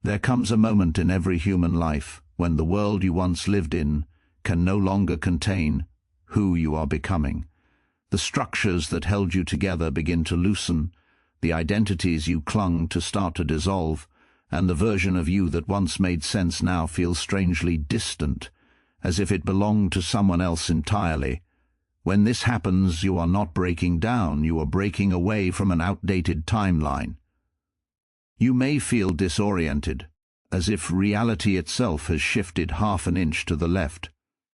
There comes a moment in every human life when the world you once lived in can no longer contain who you are becoming. The structures that held you together begin to loosen, the identities you clung to start to dissolve, and the version of you that once made sense now feels strangely distant, as if it belonged to someone else entirely. When this happens, you are not breaking down, you are breaking away from an outdated timeline. You may feel disoriented, as if reality itself has shifted half an inch to the left.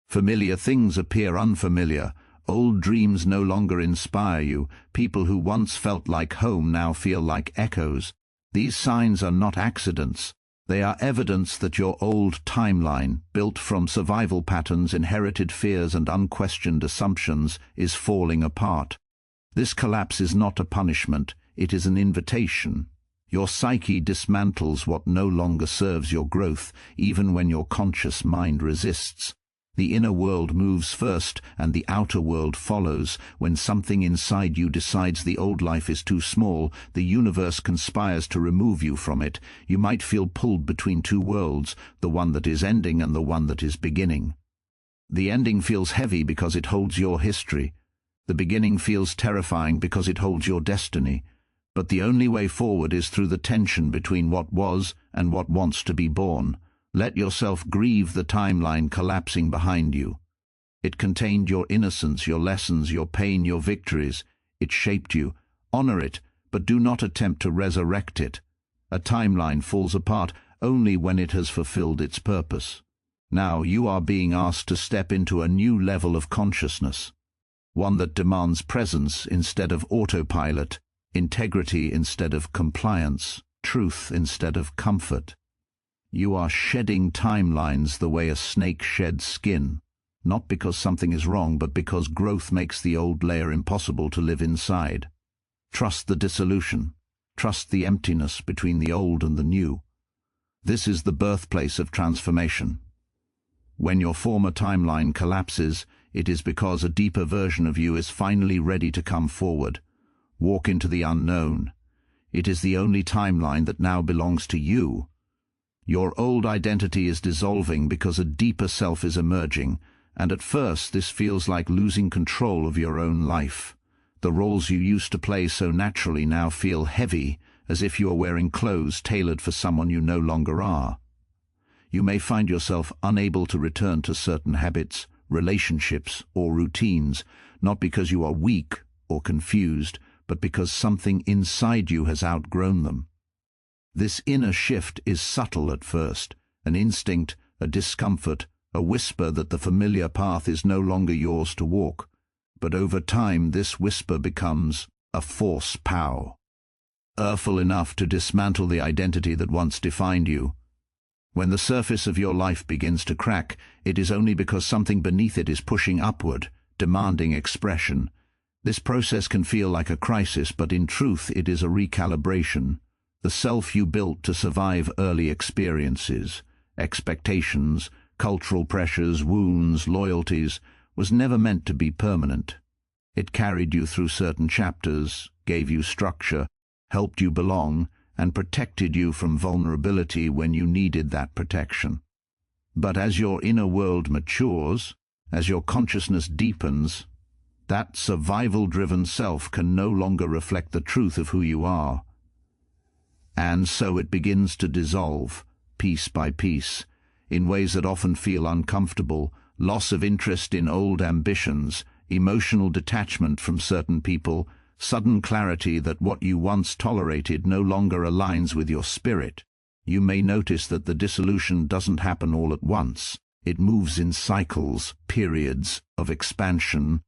Familiar things appear unfamiliar, old dreams no longer inspire you, people who once felt like home now feel like echoes. These signs are not accidents. They are evidence that your old timeline, built from survival patterns, inherited fears, and unquestioned assumptions, is falling apart. This collapse is not a punishment, it is an invitation. Your psyche dismantles what no longer serves your growth, even when your conscious mind resists. The inner world moves first, and the outer world follows. When something inside you decides the old life is too small, the universe conspires to remove you from it. You might feel pulled between two worlds, the one that is ending and the one that is beginning. The ending feels heavy because it holds your history. The beginning feels terrifying because it holds your destiny. But the only way forward is through the tension between what was and what wants to be born. Let yourself grieve the timeline collapsing behind you. It contained your innocence, your lessons, your pain, your victories. It shaped you. Honor it, but do not attempt to resurrect it. A timeline falls apart only when it has fulfilled its purpose. Now you are being asked to step into a new level of consciousness, one that demands presence instead of autopilot, integrity instead of compliance, truth instead of comfort. You are shedding timelines the way a snake sheds skin, not because something is wrong, but because growth makes the old layer impossible to live inside. Trust the dissolution. Trust the emptiness between the old and the new. This is the birthplace of transformation. When your former timeline collapses, it is because a deeper version of you is finally ready to come forward. Walk into the unknown. It is the only timeline that now belongs to you. Your old identity is dissolving because a deeper self is emerging, and at first this feels like losing control of your own life. The roles you used to play so naturally now feel heavy, as if you are wearing clothes tailored for someone you no longer are. You may find yourself unable to return to certain habits, relationships, or routines, not because you are weak or confused, but because something inside you has outgrown them. This inner shift is subtle at first, an instinct, a discomfort, a whisper that the familiar path is no longer yours to walk. But over time this whisper becomes a force powerful enough to dismantle the identity that once defined you. When the surface of your life begins to crack, it is only because something beneath it is pushing upward, demanding expression. This process can feel like a crisis, but in truth it is a recalibration. The self you built to survive early experiences, expectations, cultural pressures, wounds, loyalties, was never meant to be permanent. It carried you through certain chapters, gave you structure, helped you belong, and protected you from vulnerability when you needed that protection. But as your inner world matures, as your consciousness deepens, that survival-driven self can no longer reflect the truth of who you are. And so it begins to dissolve, piece by piece, in ways that often feel uncomfortable: loss of interest in old ambitions, emotional detachment from certain people, sudden clarity that what you once tolerated no longer aligns with your spirit. You may notice that the dissolution doesn't happen all at once. It moves in cycles, periods of expansion,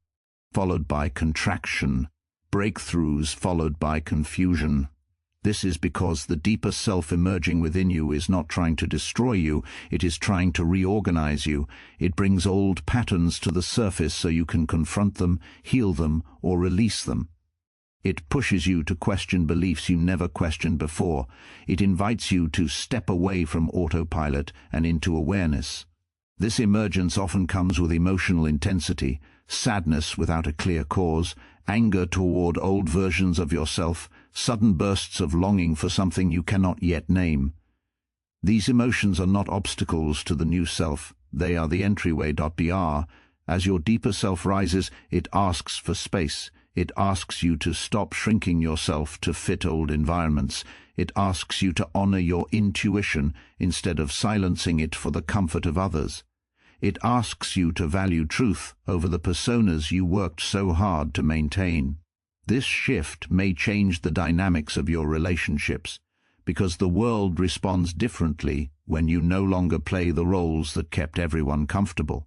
followed by contraction, breakthroughs followed by confusion. This is because the deeper self emerging within you is not trying to destroy you, it is trying to reorganize you. It brings old patterns to the surface so you can confront them, heal them, or release them. It pushes you to question beliefs you never questioned before. It invites you to step away from autopilot and into awareness. This emergence often comes with emotional intensity, sadness without a clear cause, anger toward old versions of yourself, sudden bursts of longing for something you cannot yet name. These emotions are not obstacles to the new self, they are the entryway. Br. As your deeper self rises, it asks for space. It asks you to stop shrinking yourself to fit old environments. It asks you to honor your intuition instead of silencing it for the comfort of others. It asks you to value truth over the personas you worked so hard to maintain. This shift may change the dynamics of your relationships, because the world responds differently when you no longer play the roles that kept everyone comfortable.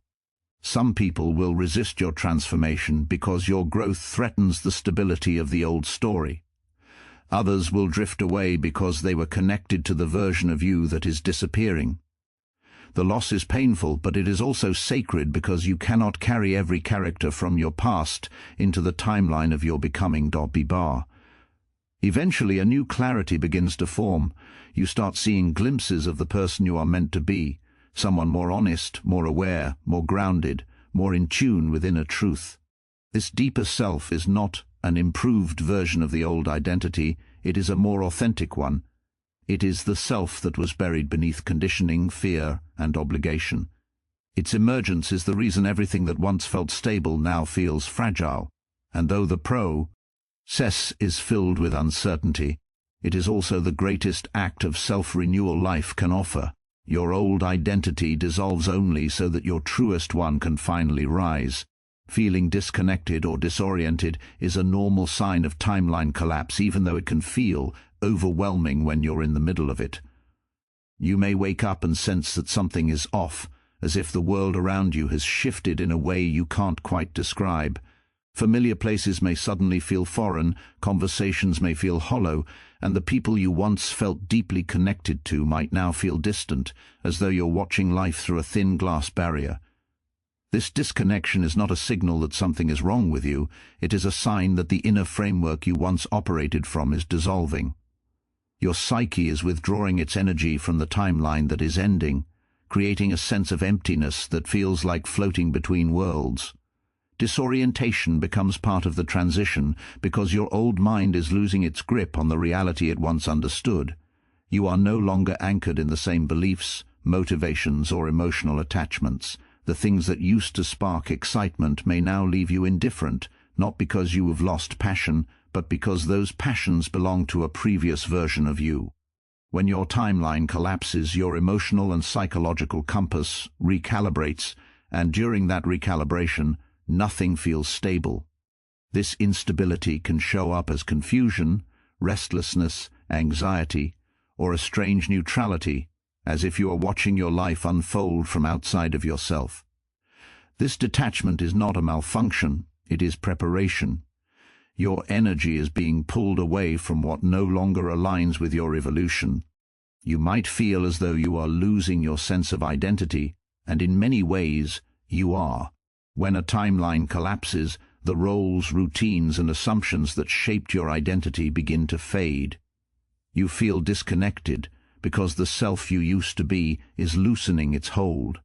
Some people will resist your transformation because your growth threatens the stability of the old story. Others will drift away because they were connected to the version of you that is disappearing. The loss is painful, but it is also sacred because you cannot carry every character from your past into the timeline of your becoming. Br. Eventually, a new clarity begins to form. You start seeing glimpses of the person you are meant to be. Someone more honest, more aware, more grounded, more in tune with inner truth. This deeper self is not an improved version of the old identity, it is a more authentic one. It is the self that was buried beneath conditioning, fear, and obligation. Its emergence is the reason everything that once felt stable now feels fragile. And though the process is filled with uncertainty, it is also the greatest act of self-renewal life can offer. Your old identity dissolves only so that your truest one can finally rise. Feeling disconnected or disoriented is a normal sign of timeline collapse, even though it can feel overwhelming when you're in the middle of it. You may wake up and sense that something is off, as if the world around you has shifted in a way you can't quite describe. Familiar places may suddenly feel foreign, conversations may feel hollow, and the people you once felt deeply connected to might now feel distant, as though you're watching life through a thin glass barrier. This disconnection is not a signal that something is wrong with you, it is a sign that the inner framework you once operated from is dissolving. Your psyche is withdrawing its energy from the timeline that is ending, creating a sense of emptiness that feels like floating between worlds. Disorientation becomes part of the transition because your old mind is losing its grip on the reality it once understood. You are no longer anchored in the same beliefs, motivations, or emotional attachments. The things that used to spark excitement may now leave you indifferent, not because you have lost passion, but because those passions belong to a previous version of you. When your timeline collapses, your emotional and psychological compass recalibrates, and during that recalibration, nothing feels stable. This instability can show up as confusion, restlessness, anxiety, or a strange neutrality, as if you are watching your life unfold from outside of yourself. This detachment is not a malfunction, it is preparation. Your energy is being pulled away from what no longer aligns with your evolution. You might feel as though you are losing your sense of identity, and in many ways, you are. When a timeline collapses, the roles, routines, and assumptions that shaped your identity begin to fade. You feel disconnected because the self you used to be is loosening its hold.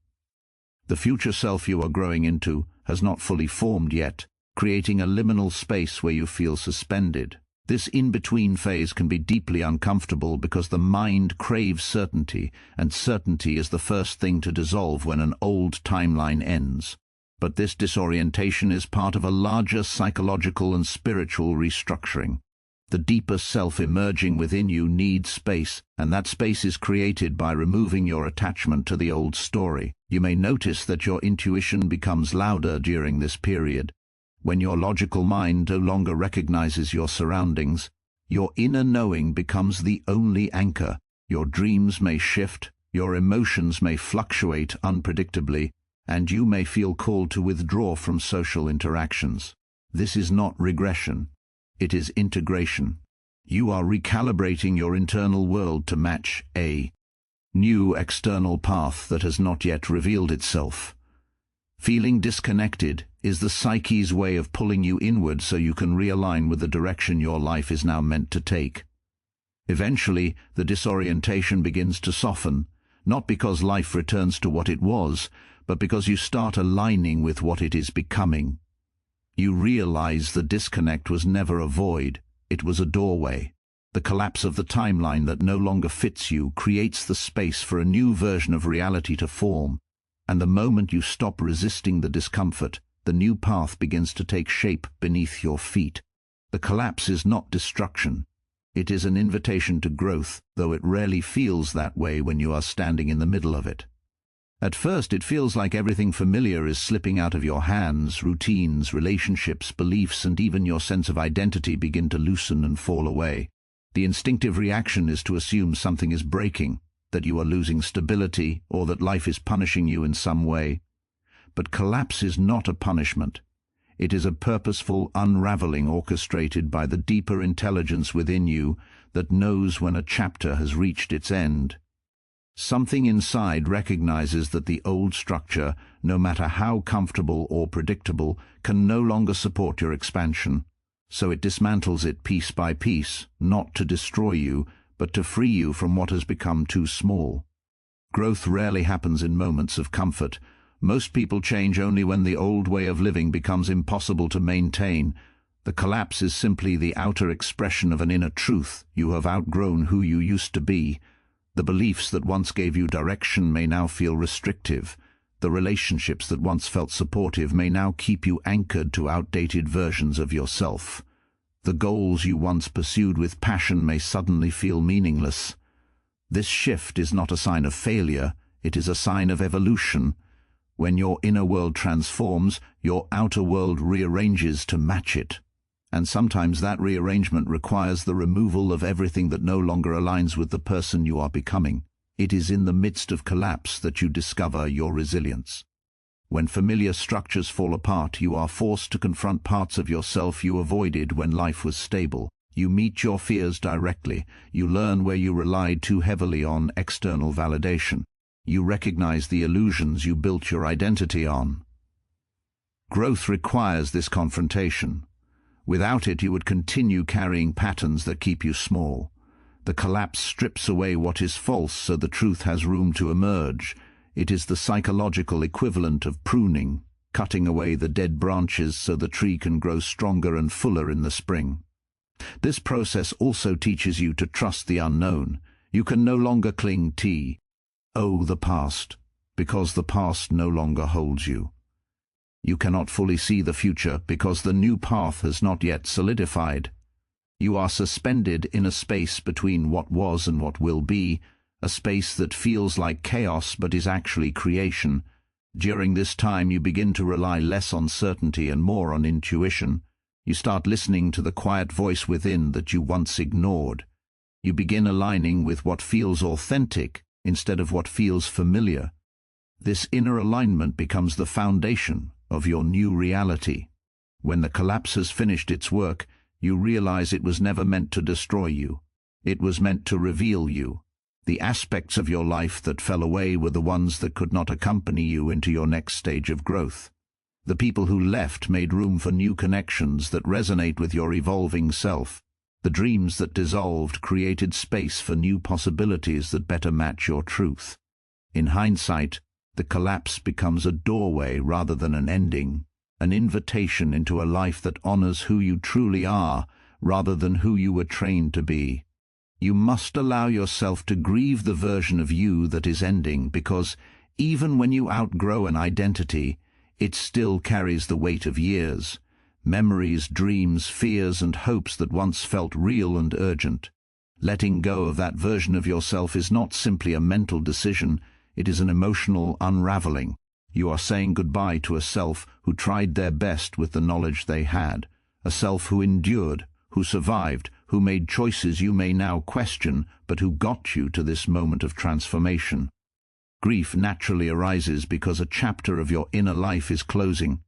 The future self you are growing into has not fully formed yet, creating a liminal space where you feel suspended. This in-between phase can be deeply uncomfortable because the mind craves certainty, and certainty is the first thing to dissolve when an old timeline ends. But this disorientation is part of a larger psychological and spiritual restructuring. The deeper self emerging within you needs space, and that space is created by removing your attachment to the old story. You may notice that your intuition becomes louder during this period. When your logical mind no longer recognizes your surroundings, your inner knowing becomes the only anchor. Your dreams may shift, your emotions may fluctuate unpredictably, and you may feel called to withdraw from social interactions. This is not regression. It is integration. You are recalibrating your internal world to match a new external path that has not yet revealed itself. Feeling disconnected is the psyche's way of pulling you inward so you can realign with the direction your life is now meant to take. Eventually, the disorientation begins to soften, not because life returns to what it was, but because you start aligning with what it is becoming. You realize the disconnect was never a void, it was a doorway. The collapse of the timeline that no longer fits you creates the space for a new version of reality to form, and the moment you stop resisting the discomfort, the new path begins to take shape beneath your feet. The collapse is not destruction. It is an invitation to growth, though it rarely feels that way when you are standing in the middle of it. At first, it feels like everything familiar is slipping out of your hands. Routines, relationships, beliefs, and even your sense of identity begin to loosen and fall away. The instinctive reaction is to assume something is breaking, that you are losing stability, or that life is punishing you in some way. But collapse is not a punishment. It is a purposeful unraveling orchestrated by the deeper intelligence within you that knows when a chapter has reached its end. Something inside recognizes that the old structure, no matter how comfortable or predictable, can no longer support your expansion. So it dismantles it piece by piece, not to destroy you, but to free you from what has become too small. Growth rarely happens in moments of comfort. Most people change only when the old way of living becomes impossible to maintain. The collapse is simply the outer expression of an inner truth. You have outgrown who you used to be. The beliefs that once gave you direction may now feel restrictive. The relationships that once felt supportive may now keep you anchored to outdated versions of yourself. The goals you once pursued with passion may suddenly feel meaningless. This shift is not a sign of failure, it is a sign of evolution. When your inner world transforms, your outer world rearranges to match it. And sometimes that rearrangement requires the removal of everything that no longer aligns with the person you are becoming. It is in the midst of collapse that you discover your resilience. When familiar structures fall apart, you are forced to confront parts of yourself you avoided when life was stable. You meet your fears directly. You learn where you relied too heavily on external validation. You recognize the illusions you built your identity on. Growth requires this confrontation. Without it, you would continue carrying patterns that keep you small. The collapse strips away what is false so the truth has room to emerge. It is the psychological equivalent of pruning, cutting away the dead branches so the tree can grow stronger and fuller in the spring. This process also teaches you to trust the unknown. You can no longer cling to the past, because the past no longer holds you. You cannot fully see the future because the new path has not yet solidified. You are suspended in a space between what was and what will be, a space that feels like chaos but is actually creation. During this time you begin to rely less on certainty and more on intuition. You start listening to the quiet voice within that you once ignored. You begin aligning with what feels authentic instead of what feels familiar. This inner alignment becomes the foundation of your new reality. When the collapse has finished its work, you realize it was never meant to destroy you. It was meant to reveal you. The aspects of your life that fell away were the ones that could not accompany you into your next stage of growth. The people who left made room for new connections that resonate with your evolving self. The dreams that dissolved created space for new possibilities that better match your truth. In hindsight, the collapse becomes a doorway rather than an ending, an invitation into a life that honors who you truly are rather than who you were trained to be. You must allow yourself to grieve the version of you that is ending, because even when you outgrow an identity, it still carries the weight of years, memories, dreams, fears, and hopes that once felt real and urgent. Letting go of that version of yourself is not simply a mental decision, it is an emotional unraveling. You are saying goodbye to a self who tried their best with the knowledge they had, a self who endured, who survived, who made choices you may now question, but who got you to this moment of transformation. Grief naturally arises because a chapter of your inner life is closing,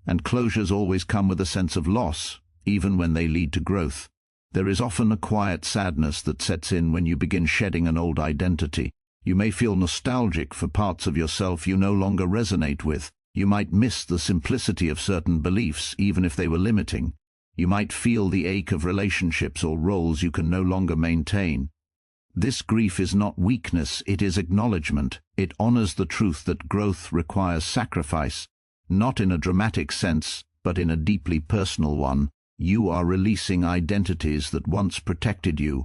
and closures always come with a sense of loss, even when they lead to growth. There is often a quiet sadness that sets in when you begin shedding an old identity. You may feel nostalgic for parts of yourself you no longer resonate with. You might miss the simplicity of certain beliefs, even if they were limiting. You might feel the ache of relationships or roles you can no longer maintain. This grief is not weakness, it is acknowledgement. It honors the truth that growth requires sacrifice, not in a dramatic sense, but in a deeply personal one. You are releasing identities that once protected you,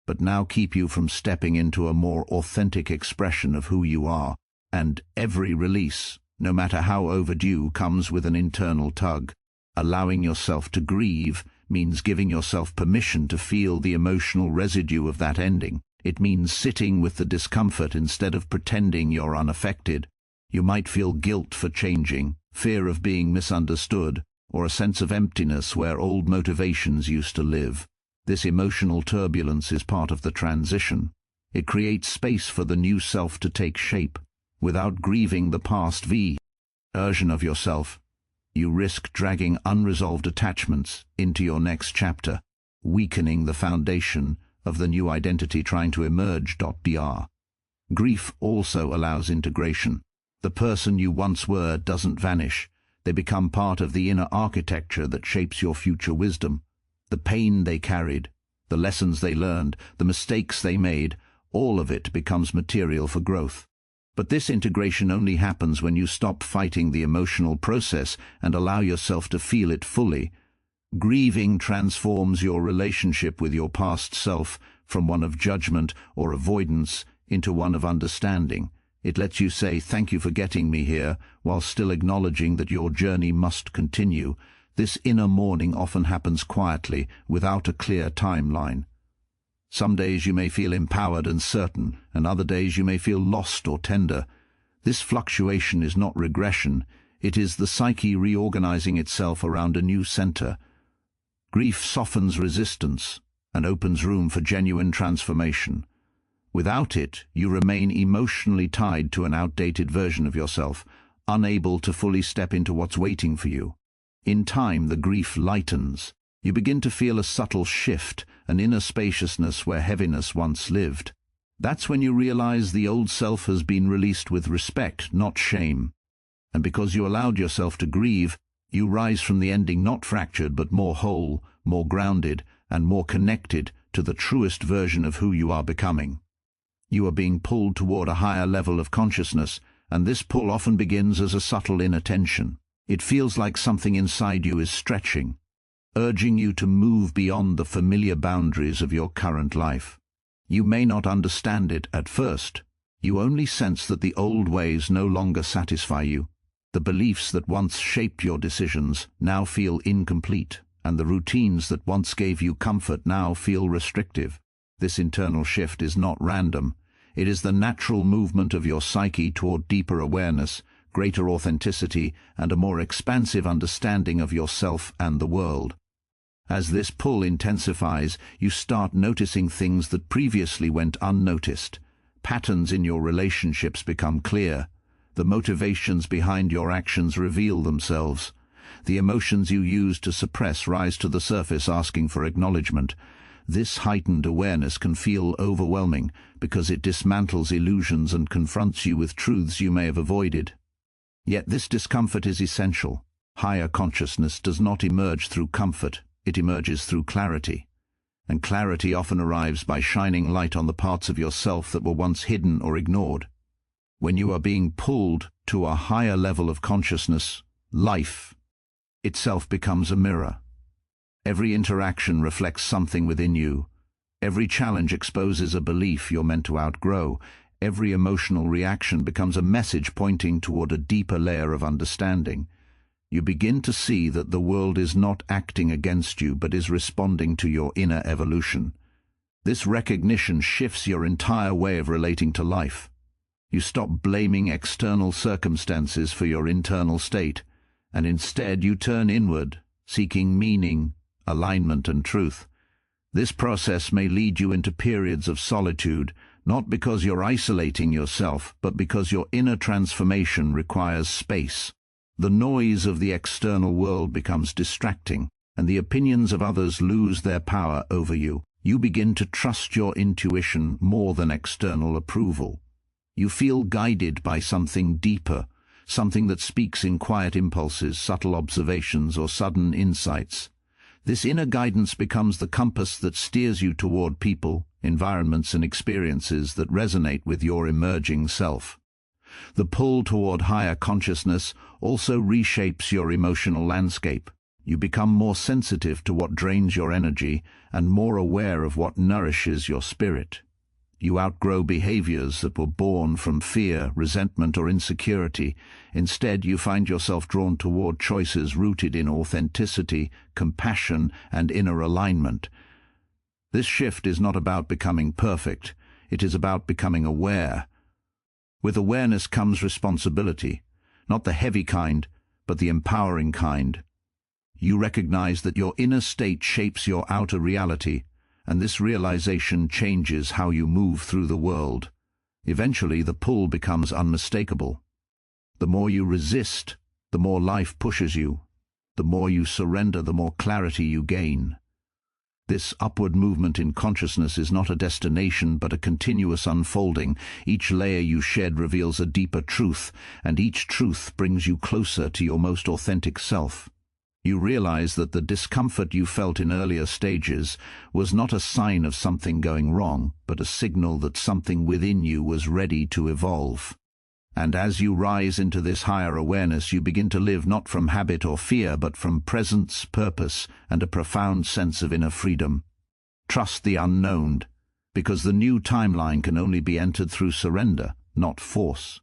but now keep you from stepping into a more authentic expression of who you are. And every release, no matter how overdue, comes with an internal tug. Allowing yourself to grieve means giving yourself permission to feel the emotional residue of that ending. It means sitting with the discomfort instead of pretending you're unaffected. You might feel guilt for changing, fear of being misunderstood, or a sense of emptiness where old motivations used to live. This emotional turbulence is part of the transition. It creates space for the new self to take shape. Without grieving the past version of yourself, you risk dragging unresolved attachments into your next chapter, weakening the foundation of the new identity trying to emerge. Grief also allows integration. The person you once were doesn't vanish. They become part of the inner architecture that shapes your future wisdom. The pain they carried, the lessons they learned, the mistakes they made, all of it becomes material for growth. But this integration only happens when you stop fighting the emotional process and allow yourself to feel it fully. Grieving transforms your relationship with your past self from one of judgment or avoidance into one of understanding. It lets you say, "Thank you for getting me here," while still acknowledging that your journey must continue. This inner mourning often happens quietly, without a clear timeline. Some days you may feel empowered and certain, and other days you may feel lost or tender. This fluctuation is not regression, it is the psyche reorganizing itself around a new center. Grief softens resistance and opens room for genuine transformation. Without it, you remain emotionally tied to an outdated version of yourself, unable to fully step into what's waiting for you. In time, the grief lightens. You begin to feel a subtle shift, an inner spaciousness where heaviness once lived. That's when you realize the old self has been released with respect, not shame. And because you allowed yourself to grieve, you rise from the ending not fractured but more whole, more grounded, and more connected to the truest version of who you are becoming. You are being pulled toward a higher level of consciousness, and this pull often begins as a subtle inner tension. It feels like something inside you is stretching, urging you to move beyond the familiar boundaries of your current life. You may not understand it at first. You only sense that the old ways no longer satisfy you. The beliefs that once shaped your decisions now feel incomplete, and the routines that once gave you comfort now feel restrictive. This internal shift is not random. It is the natural movement of your psyche toward deeper awareness, greater authenticity, and a more expansive understanding of yourself and the world. As this pull intensifies, you start noticing things that previously went unnoticed. Patterns in your relationships become clear. The motivations behind your actions reveal themselves. The emotions you used to suppress rise to the surface, asking for acknowledgement. This heightened awareness can feel overwhelming because it dismantles illusions and confronts you with truths you may have avoided. Yet this discomfort is essential. Higher consciousness does not emerge through comfort, it emerges through clarity. And clarity often arrives by shining light on the parts of yourself that were once hidden or ignored. When you are being pulled to a higher level of consciousness, life itself becomes a mirror. Every interaction reflects something within you. Every challenge exposes a belief you're meant to outgrow. Every emotional reaction becomes a message pointing toward a deeper layer of understanding. You begin to see that the world is not acting against you but is responding to your inner evolution. This recognition shifts your entire way of relating to life. You stop blaming external circumstances for your internal state, and instead you turn inward, seeking meaning, alignment, and truth. This process may lead you into periods of solitude, not because you're isolating yourself, but because your inner transformation requires space. The noise of the external world becomes distracting, and the opinions of others lose their power over you. You begin to trust your intuition more than external approval. You feel guided by something deeper, something that speaks in quiet impulses, subtle observations, or sudden insights. This inner guidance becomes the compass that steers you toward people, environments, and experiences that resonate with your emerging self. The pull toward higher consciousness also reshapes your emotional landscape. You become more sensitive to what drains your energy and more aware of what nourishes your spirit. You outgrow behaviors that were born from fear, resentment, or insecurity. Instead, you find yourself drawn toward choices rooted in authenticity, compassion, and inner alignment. This shift is not about becoming perfect. It is about becoming aware. With awareness comes responsibility, not the heavy kind, but the empowering kind. You recognize that your inner state shapes your outer reality, and this realization changes how you move through the world. Eventually, the pull becomes unmistakable. The more you resist, the more life pushes you. The more you surrender, the more clarity you gain. This upward movement in consciousness is not a destination, but a continuous unfolding. Each layer you shed reveals a deeper truth, and each truth brings you closer to your most authentic self. You realize that the discomfort you felt in earlier stages was not a sign of something going wrong, but a signal that something within you was ready to evolve. And as you rise into this higher awareness, you begin to live not from habit or fear, but from presence, purpose, and a profound sense of inner freedom. Trust the unknown, because the new timeline can only be entered through surrender, not force.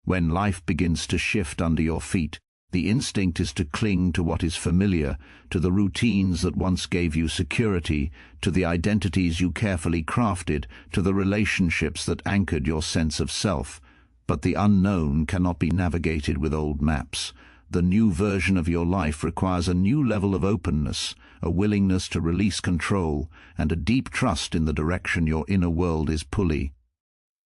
When life begins to shift under your feet, the instinct is to cling to what is familiar, to the routines that once gave you security, to the identities you carefully crafted, to the relationships that anchored your sense of self. But the unknown cannot be navigated with old maps. The new version of your life requires a new level of openness, a willingness to release control, and a deep trust in the direction your inner world is pulling.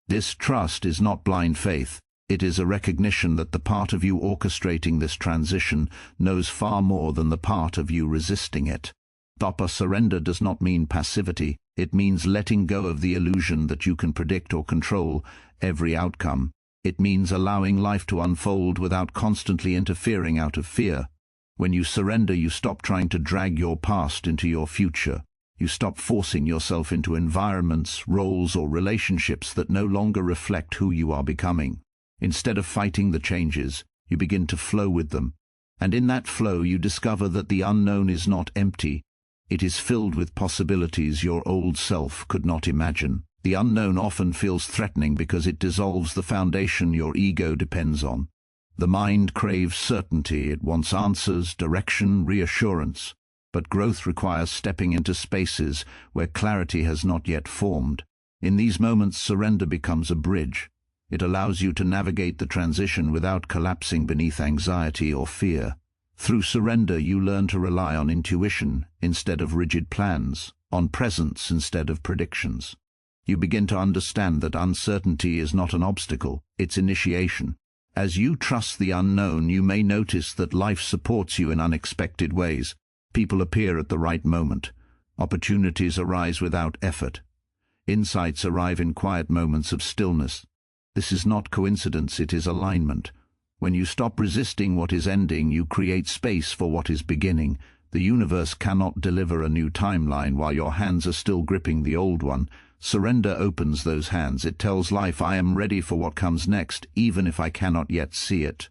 This trust is not blind faith. It is a recognition that the part of you orchestrating this transition knows far more than the part of you resisting it. Proper surrender does not mean passivity. It means letting go of the illusion that you can predict or control every outcome. It means allowing life to unfold without constantly interfering out of fear. When you surrender, you stop trying to drag your past into your future. You stop forcing yourself into environments, roles, or relationships that no longer reflect who you are becoming. Instead of fighting the changes, you begin to flow with them. And in that flow, you discover that the unknown is not empty. It is filled with possibilities your old self could not imagine. The unknown often feels threatening because it dissolves the foundation your ego depends on. The mind craves certainty. It wants answers, direction, reassurance. But growth requires stepping into spaces where clarity has not yet formed. In these moments, surrender becomes a bridge. It allows you to navigate the transition without collapsing beneath anxiety or fear. Through surrender, you learn to rely on intuition instead of rigid plans, on presence instead of predictions. You begin to understand that uncertainty is not an obstacle, it's initiation. As you trust the unknown, you may notice that life supports you in unexpected ways. People appear at the right moment. Opportunities arise without effort. Insights arrive in quiet moments of stillness. This is not coincidence, it is alignment. When you stop resisting what is ending, you create space for what is beginning. The universe cannot deliver a new timeline while your hands are still gripping the old one. Surrender opens those hands. It tells life, I am ready for what comes next, even if I cannot yet see it.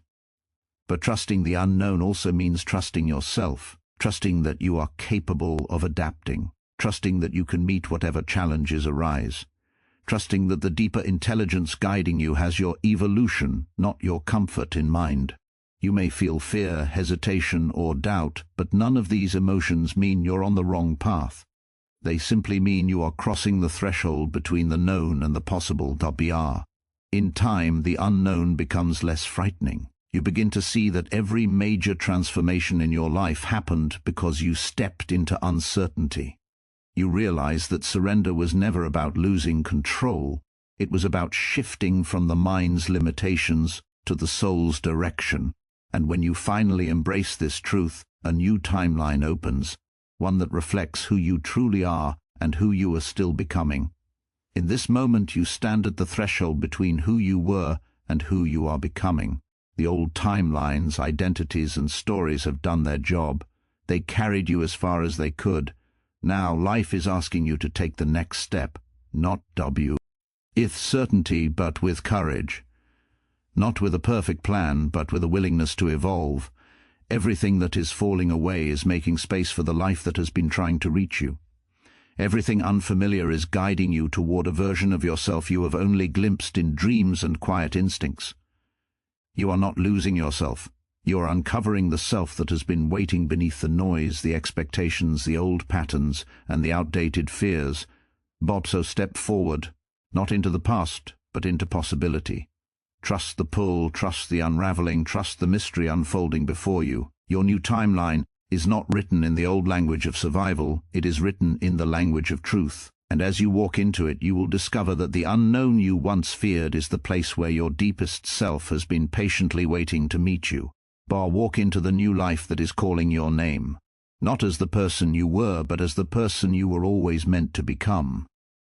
But trusting the unknown also means trusting yourself, trusting that you are capable of adapting, trusting that you can meet whatever challenges arise. Trusting that the deeper intelligence guiding you has your evolution, not your comfort, in mind. You may feel fear, hesitation, or doubt, but none of these emotions mean you're on the wrong path. They simply mean you are crossing the threshold between the known and the possible. In time, the unknown becomes less frightening. You begin to see that every major transformation in your life happened because you stepped into uncertainty. You realize that surrender was never about losing control. It was about shifting from the mind's limitations to the soul's direction. And when you finally embrace this truth, a new timeline opens, one that reflects who you truly are and who you are still becoming. In this moment, you stand at the threshold between who you were and who you are becoming. The old timelines, identities, and stories have done their job. They carried you as far as they could. Now life is asking you to take the next step, not with certainty, but with courage. Not with a perfect plan, but with a willingness to evolve. Everything that is falling away is making space for the life that has been trying to reach you. Everything unfamiliar is guiding you toward a version of yourself you have only glimpsed in dreams and quiet instincts. You are not losing yourself. You are uncovering the self that has been waiting beneath the noise, the expectations, the old patterns, and the outdated fears. So step forward, not into the past, but into possibility. Trust the pull, trust the unraveling, trust the mystery unfolding before you. Your new timeline is not written in the old language of survival, it is written in the language of truth. And as you walk into it, you will discover that the unknown you once feared is the place where your deepest self has been patiently waiting to meet you. Walk into the new life that is calling your name. Not as the person you were, but as the person you were always meant to become.